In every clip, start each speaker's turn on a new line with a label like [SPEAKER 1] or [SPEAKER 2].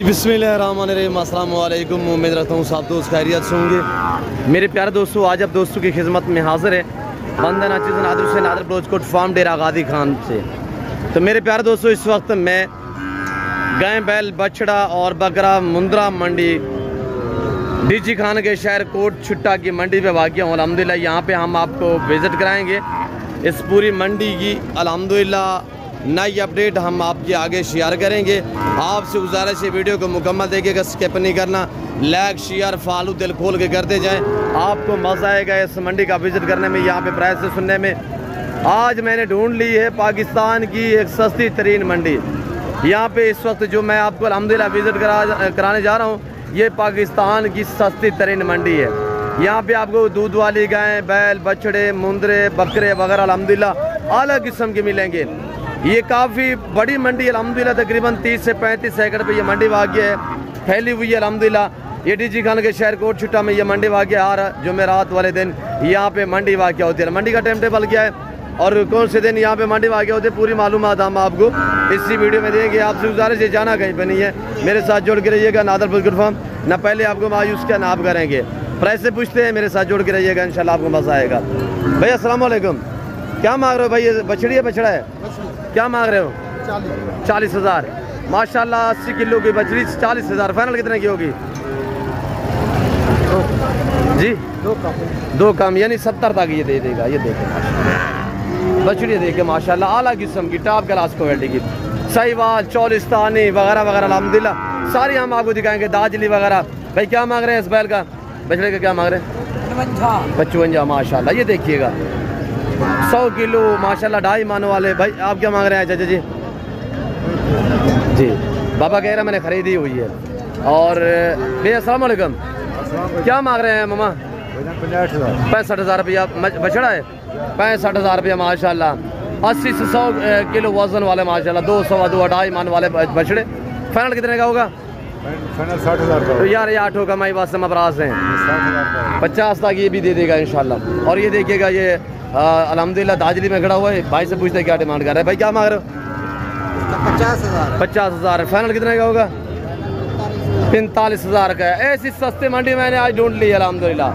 [SPEAKER 1] बिस्मिल्लाहिर्रहमानिर्रहीम, अस्सलाम वालेकुम। उम्मीद रखता हूँ सब दोस्त खैरियत से होंगे। मेरे प्यारे दोस्तों, आज अब दोस्तों की खिदमत में हाजिर है बंदा नाचिज़ नादिर से नादिर बलोचकोट फार्म डेरा गादी खान से। तो मेरे प्यारे दोस्तों, इस वक्त मैं गाय बैल बछड़ा और बकरा मुंद्रा मंडी डीजी खान के शहर कोट छुट्टा की मंडी पे वाक़ हूँ। अल्हम्दुलिल्लाह यहाँ पे हम आपको विज़िट कराएंगे इस पूरी मंडी की। अल्हम्दुलिल्लाह नई अपडेट हम आपके आगे शेयर करेंगे। आपसे गुजारिश है वीडियो को मुकम्मल देखिएगा, स्किप नहीं करना। लाइक शेयर फॉलो दिल खोल के करते जाएं, आपको मज़ा आएगा इस मंडी का विज़िट करने में, यहाँ पे प्राइस से सुनने में। आज मैंने ढूंढ ली है पाकिस्तान की एक सस्ती तरीन मंडी। यहाँ पे इस वक्त जो मैं आपको अल्हम्दुलिल्लाह विज़िट कराने जा रहा हूँ, ये पाकिस्तान की सस्ती तरीन मंडी है। यहाँ पे आपको दूध वाली गायें बैल बछड़े मुंदरे बकरे वगैरह अल्हम्दुलिल्लाह अलग किस्म के मिलेंगे। ये काफ़ी बड़ी मंडी है अल्हम्दुलिल्लाह, तकरीबन 30 से 35 एकड़ पे ये मंडी वाक़ है, फैली हुई है अल्हम्दुलिल्लाह। ये डीजी खान के शहर कोट छुट्टा में ये मंडी वाक़ है। हर जुमेरात वाले दिन यहाँ पे मंडी वाक़ होती है। मंडी का टाइम टेबल क्या है और कौन से दिन यहाँ पे मंडी वाक़ होती है, पूरी मालूमात हम आपको इसी वीडियो में देंगे। आपसे गुजारिश है जाना कहीं पर नहीं है, मेरे साथ जोड़ के रहिएगा। नादिर बलोचकोट फार्म ना पहले आपको मायूस क्या ना आप करेंगे, प्राइस से पूछते हैं, मेरे साथ जोड़ के रहिएगा, इंशाल्लाह आपको मज़ा आएगा। भैया अस्सलाम वालेकुम, क्या मांग रहे हो भाई? ये बछड़ी है बछड़ा है? क्या मांग रहे हो? 40,000 माशाल्लाह। 80 किलो की बछड़ी 40,000। फाइनल कितने की होगी जी? दो कम यानी 70 तक ये दे देगा। ये देखे बछड़ी देखे माशाल्लाह, आला किस्म की टॉप क्लास क्वालिटी की, साहिवाल चौलिस्तानी वगैरह वगैरह अल्हम्दुलिल्लाह सारी हम आपको दिखाएंगे। दाजली वगैरह। भाई क्या मांग रहे हैं इस बैल का बछड़े का? क्या मांग रहे हैं? 55 माशाल्लाह। ये देखिएगा 100 किलो माशाल्लाह 2.5 मन वाले। भाई आप क्या मांग रहे हैं चाचा जी? जी बाबा कह रहा मैंने खरीदी हुई है। और भैया अस्सलाम वालेकुम, क्या मांग रहे हैं मामा? 65,000 रुपया बछड़ा है। 65,000 रुपया माशाल्लाह। 80 से 100 किलो वजन वाले माशाल्लाह, 200 2.5 मन वाले बछड़े। फाइनल कितने का होगा?
[SPEAKER 2] 60,000 का।
[SPEAKER 1] तो यार ये 8 होगा, माई बात से मबराज हैं 50 तक ये भी दे देगा इंशाल्लाह। और ये देखिएगा ये अल्हम्दुलिल्लाह दाजली में खड़ा हुआ है। भाई से पूछते क्या डिमांड कर रहे हैं? भाई क्या मांग रहे हो? 50,000। फाइनल कितने का होगा? 45,000 का है। ऐसी सस्ती मंडी मैंने आज ढूंढ ली है अल्हम्दुलिल्लाह।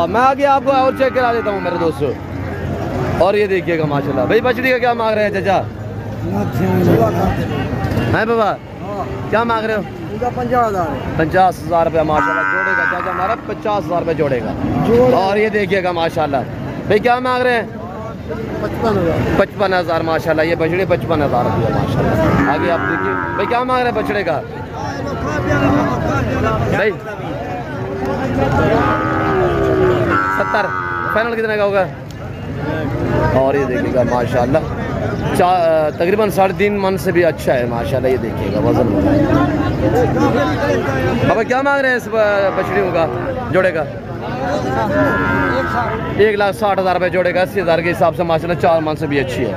[SPEAKER 1] मैं आगे आपको और चेक करा देता हूँ मेरे दोस्तों। और ये देखिएगा माशाल्लाह। भाई बछड़ी का क्या मांग रहे हैं चाचा? है बाबा क्या मांग रहे हो? 50,000 रुपया माशाल्लाह जोड़ेगा चाचा हमारा। 50,000 रुपये जोड़ेगा। और ये देखिएगा माशाल्लाह। भाई क्या मांग रहे हैं? 55,000 माशाल्लाह। ये बछड़े 55,000 रुपया माशाल्लाह। आगे आप देखिए भाई क्या मांग रहे हैं बछड़े का? भाई 70। फाइनल कितने का होगा? और ये देखिएगा माशाल्लाह तकरीबन 3.5 मन से भी अच्छा है माशाल्लाह। ये देखिएगा वजन। बाबा क्या मांग रहे हैं इस बछड़ियों का जोड़े का? 1,60,000 रुपये जोड़ेगा। 80,000 के हिसाब से माशाल्लाह 4 मन से भी अच्छी है।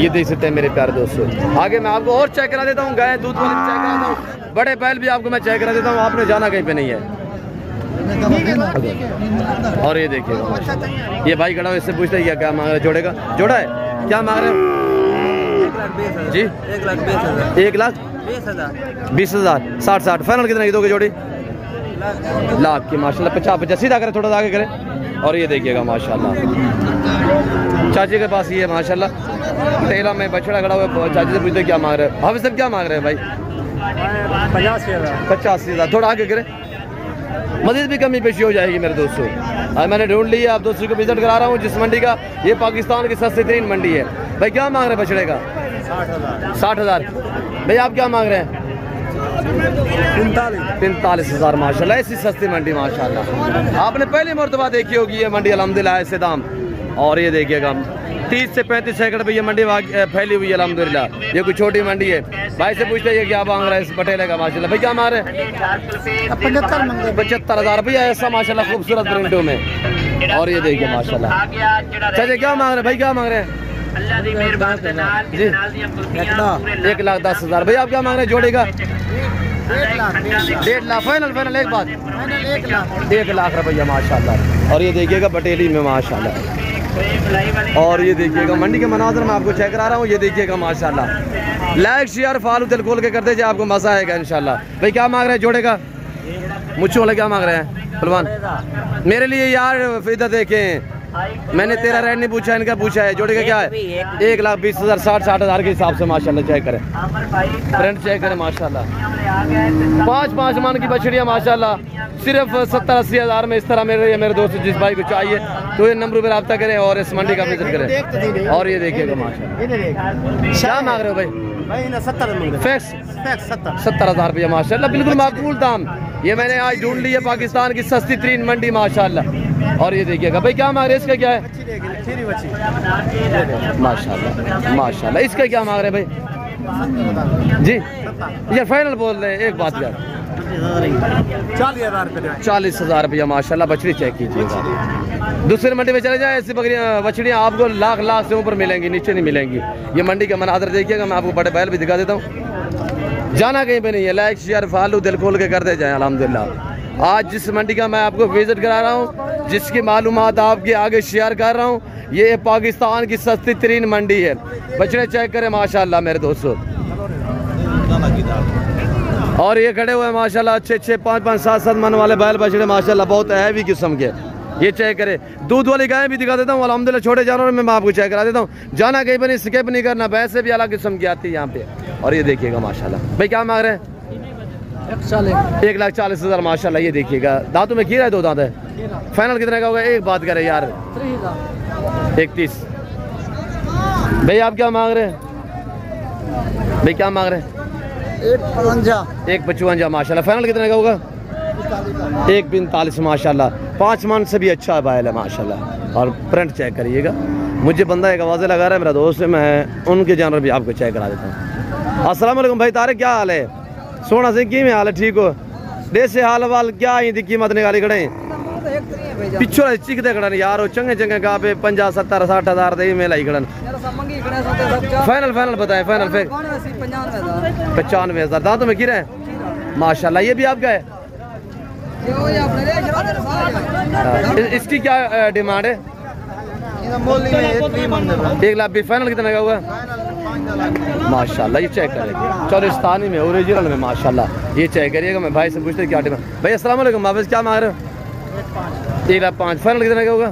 [SPEAKER 1] ये देख सकते हैं मेरे प्यारे दोस्तों। आगे मैं आपको और चेक करा देता हूँ, गाय दूध वाले चेक कराता हूँ, बड़े बैल भी आपको मैं चेक करा देता हूँ, आपने जाना कहीं पे नहीं है। और ये देखिएगा माशाल्लाह। ये भाई खड़ा इससे पूछते हैं क्या मांग रहे? जोड़ेगा जोड़ा है? क्या मांग रहे हो जी? 1,20,000 60 फाइनल कितने की दोगे जोड़ी? लाख की माशाल्लाह। 50 सीधा करे, थोड़ा आगे करे। और ये देखिएगा माशाल्लाह चाची के पास ये माशाल्लाह टेला में बछड़ा खड़ा हुआ। चाची से पूछते क्या मांग रहे हैं? हाफिज साहब क्या मांग रहे हैं भाई? 85,000। थोड़ा आगे करे, मज़ीद भी कमी पेशी हो जाएगी मेरे दोस्तों। आज मैंने ढूंढ ली है, आप दोस्तों को विजिट करा रहा हूँ जिस मंडी का। ये पाकिस्तान की सस्ती तरीन मंडी है। भाई क्या मांग रहे हैं बछड़े का? 60,000। भाई आप क्या मांग रहे हैं? 45,000 माशाल्लाह। ऐसी सस्ती मंडी माशाल्लाह आपने पहली मरतबा देखी होगी ये मंडी अल्हम्दुलिल्लाह ऐसे दाम। और ये देखिएगा 30 से 35 एकड़ पे ये मंडी फैली हुई है अल्हम्दुलिल्लाह। ये कोई छोटी मंडी है। भाई से पूछते हैं क्या मांग रहा है इस पटेले का माशाल्लाह? भाई क्या मांग रहे हैं? 75,000 रुपया ऐसा माशाल्लाह खूबसूरत प्रिंटों में। और ये देखिए माशाल्लाह। चाचा क्या मांग रहे हैं? भाई क्या मांग रहे हैं जी? 1,10,000। भाई आप क्या मांग रहे हैं जोड़ेगा? 1.5 लाख। फाइनल एक बात 1 लाख रुपया माशाल्लाह। और ये देखिएगा बटेली में माशाल्लाह और ये देखिएगा मंडी के मनाजर मैं आपको चेक करा रहा हूँ। ये देखिएगा माशाल्लाह, लाइक शेयर फॉलो दिल खोल के कर दीजिए, आपको मजा आएगा इंशाल्लाह। भाई क्या मांग रहे हैं जोड़े का? मुझे वाले क्या मांग रहे हैं पहलवान? मेरे लिए यार इधर देखें, मैंने तेरा रेट नहीं पूछा, इनका पूछा है। जोड़े का क्या है? 1,20,000 60,000 के हिसाब से माशाल्लाह चेक करें, फ्रेंड चेक करें माशाल्लाह। 5 मन की बछड़ियाँ माशाल्लाह सिर्फ 70-80 हज़ार में इस तरह मिल रही है। मेरे दोस्त जिस भाई को चाहिए तो ये नंबर पर रब्ता करें और इस मंडी का विजिट करें। और ये देखिएगा माशाल्लाह, क्या मांग रहे हो भाई? 70,000 रुपया माशाल्लाह, बिल्कुल माकूल दाम। ये मैंने आज ढूंढ ली है पाकिस्तान की सस्ती तरीन मंडी माशाल्लाह। और ये देखिएगा भाई क्या मांग रहे हैं? इसका क्या है? माशाल्लाह माशाल्लाह। इसका क्या मांग रहे हैं भाई जी? ये फाइनल बोल रहे हैं। एक बात यार, 40,000 रुपया माशाल्लाह। बछड़ी चेक कीजिएगा। दूसरी मंडी में चले जाए, ऐसी बकरियाँ बछड़ियाँ आपको लाख से ऊपर मिलेंगी, नीचे नहीं मिलेंगी। ये मंडी का मनाजर देखिएगा, मैं आपको बड़े बैल भी दिखा देता हूँ। जाना कहीं पे नहीं है, लाइक शेयर फॉलो दिल खोल के करते जाएं अल्हम्दुलिल्लाह। आज जिस मंडी का मैं आपको विजिट करा रहा हूँ, जिसकी मालूमात आपके आगे शेयर कर रहा हूँ, ये पाकिस्तान की सस्ती तरीन मंडी है। बछड़े चेक करें माशाल्लाह मेरे दोस्तों। और ये खड़े हुए माशाल्लाह अच्छे 5-5, 7-7 मन वाले बैल बछड़े माशाल्लाह, बहुत हैवी किस्म के। ये चेक करें। दूध वाली गाय भी दिखा देता हूँ अल्हम्दुलिल्लाह। छोटे जानवर में मैं आपको चेक करा देता हूँ। जाना कहीं पर नहीं, स्किप नहीं करना। भैंस भी अलग किस्म की आती है यहाँ पे। और ये देखिएगा माशाल्लाह। भाई क्या मांग रहे हैं? 1,40,000 माशाल्लाह। ये देखिएगा दांतों में खीरा है, 2 दांत है। फाइनल कितने का होगा? एक बात करे यार, 31। भाई आप क्या मांग रहे हैं? भाई क्या मांग रहे हैं? 1,55 माशाल्लाह। फाइनल कितने का होगा? 1,45 माशाल्लाह। 5 मन से भी अच्छा बैल है माशाल्लाह। और प्रिंट चेक करिएगा। मुझे बंदा एक आवाज़ें लगा रहा है, मेरा दोस्त है, मैं उनके जानवर भी आपको चेक करा देता हूँ। अस्सलाम वालेकुम भाई तारिक, क्या हाल है? सोना सिंह की में हाल है? ठीक हो? देश से हाल वाल क्या ही कीमत निकाली खड़े पिछो चिकते खड़न यार, चंगे का पे 50, 70, 60 हज़ार दे में लाई खड़न। फाइनल बताए। फाइनल 95 हज़ार। दांतों में गिरे हैं माशाल्लाह। ये भी आपका है? इसकी क्या डिमांड है? 1,20,000। फाइनल कितने का हुआ माशाल्लाह? ये चेक करेंगे चौलिस्तानी में, ओरिजिनल में माशाल्लाह। ये चेक करिएगा। मैं भाई से पूछते क्या डिमांड। भाई अस्सलाम वालेकुम, वापस क्या मांग रहे हो? 1,05,000। फाइनल कितने का होगा?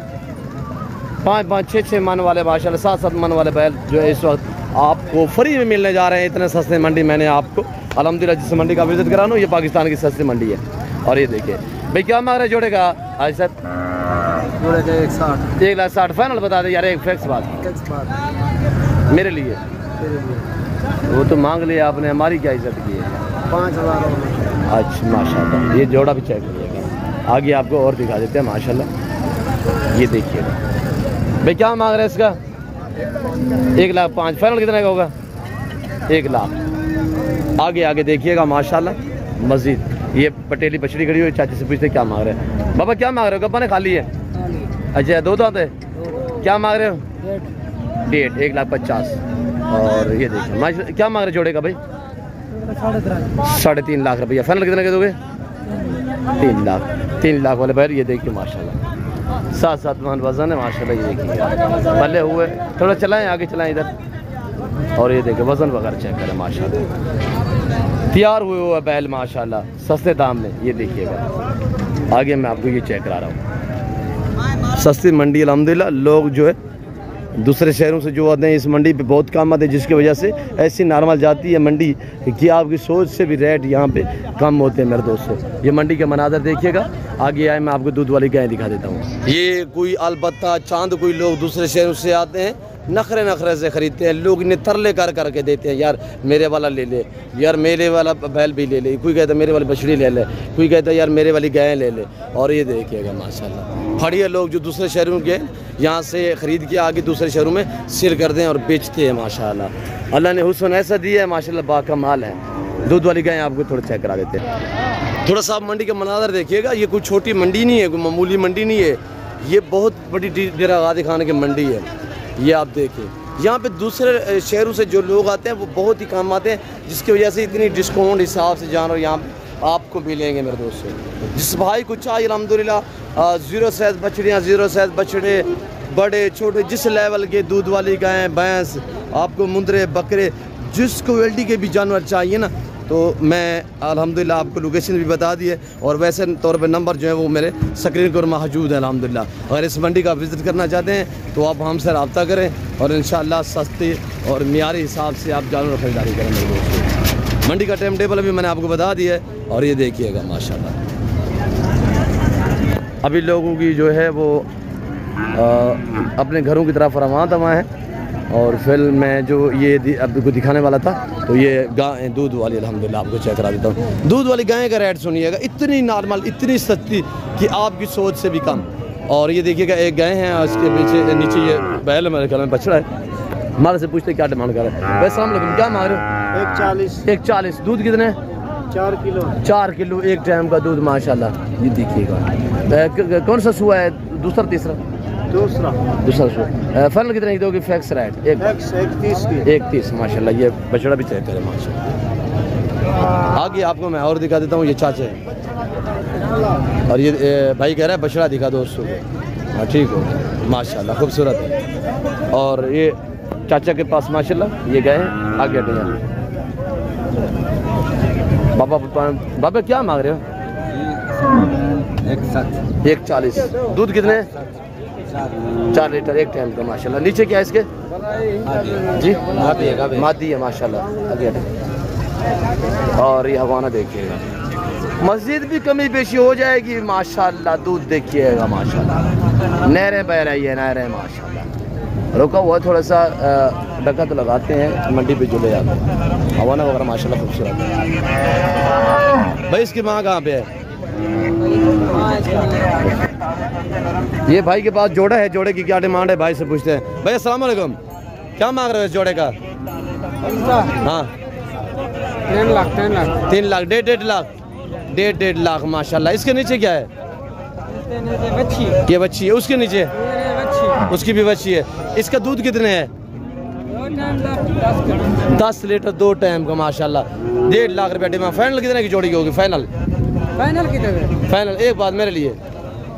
[SPEAKER 1] 5-5, 6-6 मन वाले माशाल्लाह, 7-7 मन वाले बैल जो है इस वक्त आपको फ्री में मिलने जा रहे हैं। इतने सस्ते मंडी मैंने आपको अल्हम्दुलिल्लाह जिस मंडी का विजिट करा रहा हूँ, ये पाकिस्तान की सस्ती मंडी है। और ये देखिए भाई क्या मांग रहे हैं जोड़े का? आज सर जोड़े का 1,60,000। फाइनल बता दे यार, एक फिक्स बात मेरे लिए। वो तो मांग लिया आपने, हमारी क्या इज्जत की है? 5,000। अच्छा माशाल्लाह। ये जोड़ा भी चेक करिएगा, आगे आपको और दिखा देते हैं माशाल्लाह। ये देखिएगा भाई क्या मांग रहे हैं इसका? 1,05,000। फाइनल कितने का होगा? 1,00,000। आगे देखिएगा माशाल्लाह। मस्जिद ये पटेली बछड़ी खड़ी हुई, चाची से पूछते क्या मांग रहे हैं। बाबा क्या मांग रहे हो? गप्पा ने खाली है? अच्छा 2 दांत है। क्या मांग रहे हो? 1,50,000। 1,50,000। और ये देखिए क्या मांग रहे जोड़े का भाई? 3.5 लाख रुपया। फाइनल कितने के दोगे? 3 लाख। 3 लाख वाले बैल ये देखिए माशाल्लाह। 7-7 मन वजन है माशाल्लाह। ये देखिए पहले हुए, थोड़ा चलाएं, आगे चलाएं इधर। और ये देखिए वजन वगैरह चेक करें माशाल्लाह। तैयार हुए हुआ बैल माशाल्लाह, सस्ते दाम में। ये देखिएगा आगे मैं आपको ये चेक करा रहा हूँ। सस्ती मंडी अल्हम्दुलिल्लाह। लोग जो है दूसरे शहरों से जो आते हैं इस मंडी पे बहुत कम आते हैं, जिसकी वजह से ऐसी नॉर्मल जाती है मंडी कि आपकी सोच से भी रेट यहाँ पे कम होते हैं मेरे दोस्तों। ये मंडी के मनाजर देखिएगा। आगे आए मैं आपको दूध वाली गाय दिखा देता हूँ। ये कोई अलबत्ता चांद कोई लोग दूसरे शहरों से आते हैं, नखरे से ख़रीदते हैं। लोग इन्हें तरले करके देते हैं, यार मेरे वाला ले ले, यार मेरे वाला बैल भी ले ले। कोई कहता है मेरे वाली बछड़ी ले ले, कोई कहता है यार मेरे वाली गाय ले ले। और ये देखिएगा माशाल्लाह फड़िया लोग जो दूसरे शहरों के यहाँ से ख़रीद के आगे दूसरे शहरों में सेल करते हैं और बेचते हैं माशाल्लाह। अल्लाह ने हुस्न ऐसा दिया है माशाल्लाह, बाकमाल है। दूध वाली गाय आपको थोड़ा चेक करा देते हैं। थोड़ा सा मंडी का मनाजर देखिएगा। ये कोई छोटी मंडी नहीं है, कोई मामूली मंडी नहीं है। ये बहुत बड़ी डेरा गादी खान की मंडी है। ये आप देखिए यहाँ पे दूसरे शहरों से जो लोग आते हैं वो बहुत ही कम आते हैं, जिसकी वजह से इतनी डिस्काउंट हिसाब से जानवर यहाँ आपको मिलेंगे मेरे दोस्तों। जिस भाई को चाहिए अल्हम्दुलिल्लाह 0 साइज़ बछड़ियाँ, 0 साइज़ बछड़े, बड़े छोटे जिस लेवल के दूध वाली गायें, भैंस, आपको मुंदरे, बकरे, जिस क्वालिटी के भी जानवर चाहिए ना, तो मैं अल्हम्दुलिल्लाह आपको लोकेशन भी बता दी है और वैसे तौर पे नंबर जो है वो मेरे स्क्रीन पर मौजूद है अल्हम्दुलिल्लाह। अगर इस मंडी का विज़िट करना चाहते हैं तो आप हमसे रब्ता करें और इंशाअल्लाह सस्ती और मियारी हिसाब से आप जानवर खरीदारी करें मेरे दोस्तों। मंडी का टाइम टेबल भी मैंने आपको बता दिया है और ये देखिएगा माशाल्लाह। अभी लोगों की जो है वो अपने घरों की तरफ रवाना तवा है और फिर मैं जो ये आपको दिखाने वाला था तो ये गाय दूध वाली अल्हम्दुलिल्लाह आपको चेक करा देता हूँ। दूध वाली गाय का रेट सुनिएगा, इतनी नॉर्मल, इतनी सस्ती कि आपकी सोच से भी कम। और ये देखिएगा एक गाय है और उसके पीछे नीचे ये बैल मेरे ख्याल में बछड़ा है। हमारे से पूछते क्या डिमांड कर रहे हैं। वैसे हम क्या मांग रहे हो? 140। दूध कितने?
[SPEAKER 2] 4 किलो।
[SPEAKER 1] 4 किलो एक टाइम का दूध माशाल्लाह। ये देखिएगा कौन सा सुआ है? दूसरा दूसरा सुआ। फल कितने की दोगे? फैक्स रेट 130 माशाल्लाह। ये बछड़ा भी चेक करें माशाल्लाह। आगे आपको मैं और दिखा देता हूँ। ये चाचे हैं और ये भाई कह रहा है बछड़ा दिखा दो उसको। हाँ ठीक हो माशाल्लाह, खूबसूरत है। और ये चाचा के पास माशाल्लाह ये गए हैं। आगे हटिए बाबा क्या मांग रहे हो? 140। दूध कितने? 4 लीटर एक टाइम का माशाल्लाह। नीचे क्या है इसके? जी मादी है माशाल्लाह। आगे और ये हवाना देखिएगा। मस्जिद भी कमी पेशी हो जाएगी माशाल्लाह। दूध देखिएगा माशाल्लाह। नहरें बह रही है, नहरें माशाल्लाह। रुका हुआ थोड़ा सा डका तो लगाते हैं, मंडी पे जो ले जाते हैं। हवाना वगैरह माशाल्लाह खूबसूरत है। भाई इसकी माँ कहाँ पे है? ये भाई के पास जोड़ा है। जोड़े की क्या डिमांड है? भाई से पूछते हैं। भाई अस्सलाम वालेकुम, क्या मांग रहे हो इस जोड़े का? हाँ
[SPEAKER 2] 3 लाख।
[SPEAKER 1] 3 लाख। 1.5 लाख माशाल्लाह। इसके नीचे क्या है? ये बच्ची है। उसके नीचे उसकी भी बच्ची है। इसका दूध कितने है? 10 लीटर 2 टाइम का माशाल्लाह। 1.5 लाख रुपया डिमांड। फाइनल कितने की जोड़ी की होगी? फाइनल फाइनल एक बात मेरे लिए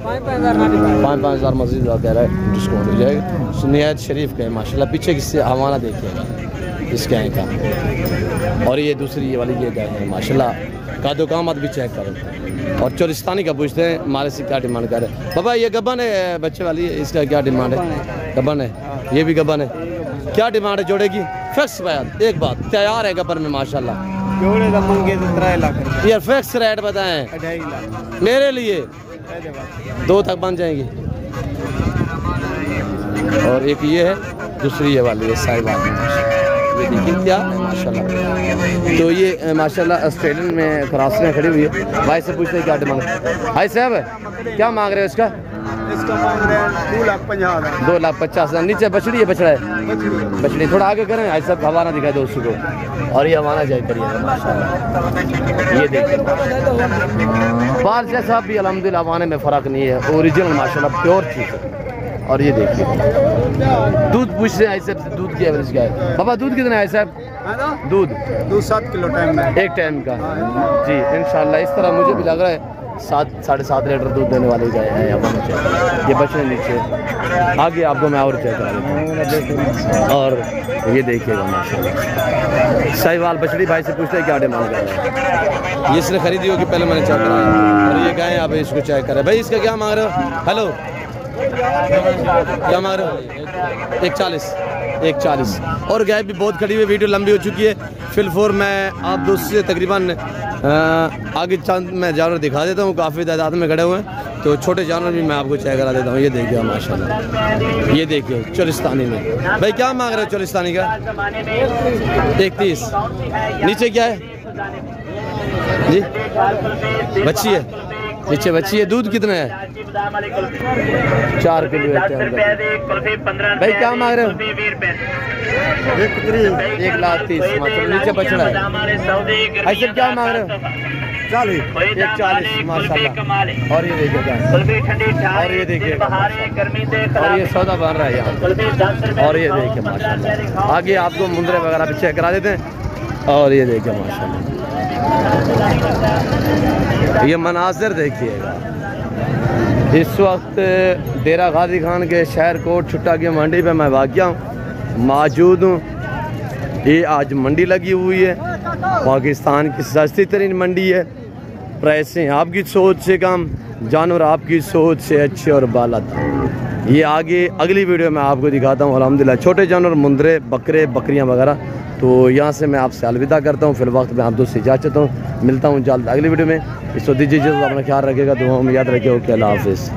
[SPEAKER 1] 5,000 मस्जिद कह रहा है, डिस्काउंट हो जाएगा। निहायत शरीफ का है माशाल्लाह। पीछे किससे हवाना देखिएगा इस गाय का। और ये दूसरी ये वाली ये गाय है माशाल्लाह। कादो कामत भी चेक करें। और चोरिस्तानी का पूछते हैं हमारे से क्या डिमांड कर रहे हैं। बाबा ये गबन है बच्चे वाली है, इसका क्या डिमांड है? गबन है, ये भी गबन है। क्या डिमांड है जोड़े की? फिक्स बयान एक बात तैयार है गबन में माशाल्लाह।
[SPEAKER 2] जोड़े का मंगे तो 3 लाख
[SPEAKER 1] यार फिक्स रेट बताएं
[SPEAKER 2] 2.5 लाख
[SPEAKER 1] मेरे लिए। 2 तक बन जाएंगी। और एक ये है, दूसरी ये वाली है साहिबान। ये देखिए क्या है माशाल्लाह। तो ये माशाल्लाह ऑस्ट्रेलियन में क्रॉस में खड़ी हुई है। भाई से पूछते हैं क्या डिमांड? भाई साहब क्या मांग रहे हो इसका?
[SPEAKER 2] इसका मांग रहे हैं 2,50,000।
[SPEAKER 1] 2,50,000। नीचे बछड़ी है बछड़ा है? बछड़ी। थोड़ा आगे करें भाई साहब, हवाना दिखा दो उसको। और ये हवाना जाए करिएगा माशाल्लाह। ये देखिए बाल जैसा भी अल्हम्दुलिल्लाह हवाने में फ़र्क नहीं है, ओरिजिनल माशाल्लाह प्योर चीज़ है। और ये देखिए दूध पूछ रहे हैं साहब, दूध की एवरेज क्या है? बाबा दूध कितना है साहब? दूध
[SPEAKER 2] 7 किलो टाइम में
[SPEAKER 1] एक टाइम का जी इंशाल्लाह। इस तरह मुझे भी लग रहा है 7-7.5 लीटर दूध देने वाली गाय है। ये बछड़े नीचे। आगे आपको मैं और चेक करा देता हूँ। और ये देखिएगा माशाल्लाह साहिवाल बछड़ी। भाई से पूछते हैं क्या डिमांड कर रहे हैं। ये इसने खरीदी होगी, पहले मैंने चेक कराया। और ये गाय आप इसको चेक करें। भाई इसका क्या मांग रहे हो? हेलो क्या मांग रहे हो? 140। और गाय भी बहुत खड़ी हुई। वीडियो लंबी हो चुकी है। फिलहाल मैं आप दोस्तों से तकरीबन आगे चंद मैं जानवर दिखा देता हूँ। काफ़ी तादाद में खड़े हुए हैं, तो छोटे जानवर भी मैं आपको चेक करा देता हूँ। ये देखिए माशाल्लाह। ये देखिए चोरिस्तानी में। भाई क्या मांग रहे हो चोरिस्तानी का? 31। नीचे क्या है जी? बच्ची है, नीचे बच्ची है। दूध कितना है? 4 किलो। भाई क्या मांग रहे हो? 1,30,000 मतलब नीचे बछड़ा है। ऐसे क्या मांग रहे हो? 140 माशाल्लाह। और ये देखिए और ये देखिए और ये सौदा बन रहा है यहाँ। और ये देखिए माशाल्लाह। आगे आपको मुंदरे वगैरह भी चेक करा देते हैं। और ये देखिए माशाल्लाह, ये मनाजिर देखिएगा। इस वक्त डेरा गाजी खान के शहर कोट छुट्टा की मंडी पे मैं वाक़या मौजूद हूँ। ये आज मंडी लगी हुई है, पाकिस्तान की सस्ती तरीन मंडी है। प्राइसें आपकी सोच से कम, जानवर आपकी सोच से अच्छे और बाला। ये आगे अगली वीडियो में आपको दिखाता हूँ। अल्हम्दुलिल्लाह छोटे जानवर, मुंदरे, बकरे, बकरियाँ वगैरह। तो यहाँ से मैं आपसे अलविदा करता हूँ। फिर वक्त में आप दोस्त से इजाज़त हूँ। मिलता हूँ जल्द अगली वीडियो में। इसको दीजिए, अपना ख्याल रखेगा, दुआओं में याद रखिए। ओके, अल्लाह हाफिज़।